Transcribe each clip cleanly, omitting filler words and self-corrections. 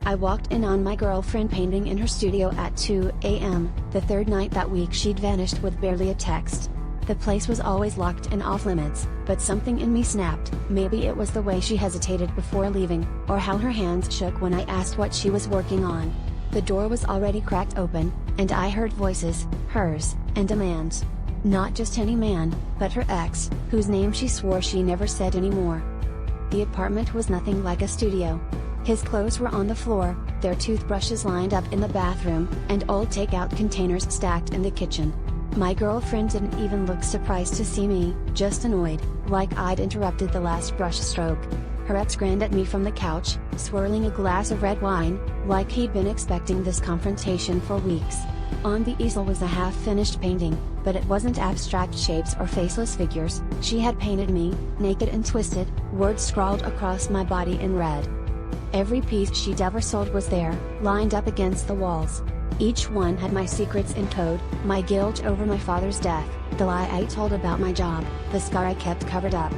I walked in on my girlfriend painting in her studio at 2 a.m., the third night that week she'd vanished with barely a text. The place was always locked and off limits, but something in me snapped. Maybe it was the way she hesitated before leaving, or how her hands shook when I asked what she was working on. The door was already cracked open, and I heard voices, hers, and demands. Not just any man, but her ex, whose name she swore she never said anymore. The apartment was nothing like a studio. His clothes were on the floor, their toothbrushes lined up in the bathroom, and old takeout containers stacked in the kitchen. My girlfriend didn't even look surprised to see me, just annoyed, like I'd interrupted the last brush stroke. Her ex grinned at me from the couch, swirling a glass of red wine, like he'd been expecting this confrontation for weeks. On the easel was a half-finished painting, but it wasn't abstract shapes or faceless figures. She had painted me, naked and twisted, words scrawled across my body in red. Every piece she'd ever sold was there, lined up against the walls. Each one had my secrets in code, my guilt over my father's death, the lie I told about my job, the scar I kept covered up.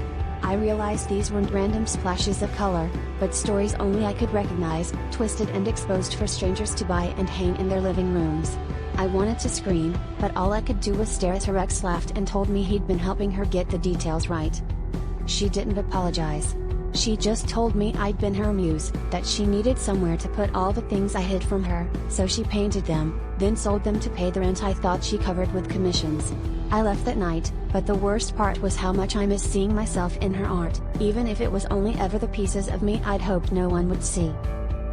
I realized these weren't random splashes of color, but stories only I could recognize, twisted and exposed for strangers to buy and hang in their living rooms. I wanted to scream, but all I could do was stare as her ex laughed and told me he'd been helping her get the details right. She didn't apologize. She just told me I'd been her muse, that she needed somewhere to put all the things I hid from her, so she painted them, then sold them to pay the rent I thought she covered with commissions. I left that night, but the worst part was how much I missed seeing myself in her art, even if it was only ever the pieces of me I'd hoped no one would see.